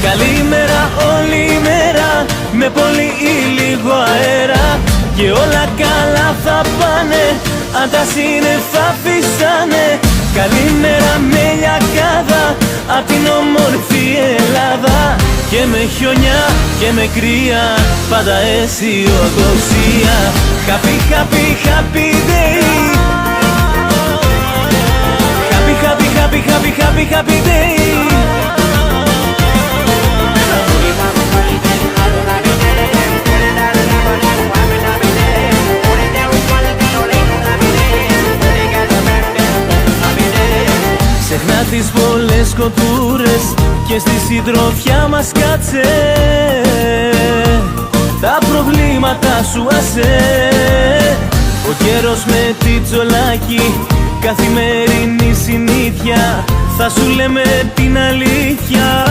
Καλημέρα όλη μέρα, με πολύ ή λίγο αέρα, και όλα καλά θα πάνε, αν τα σύννεφα φυσάνε. Καλημέρα με λιακάδα, απ' την όμορφη Ελλάδα, και με χιονιά και με κρύα, πάντα αισιοδοξία. Happy, happy, happy day. Happy, happy, happy, happy, happy, happy day. Ξεχνά τις πολλές σκοτούρες και στη συντροφιά μας κάτσε, τα προβλήματα σου άσε. Ο καιρός με τιτσολάκι, καθημερινή συνήθεια, θα σου λέμε την αλήθεια.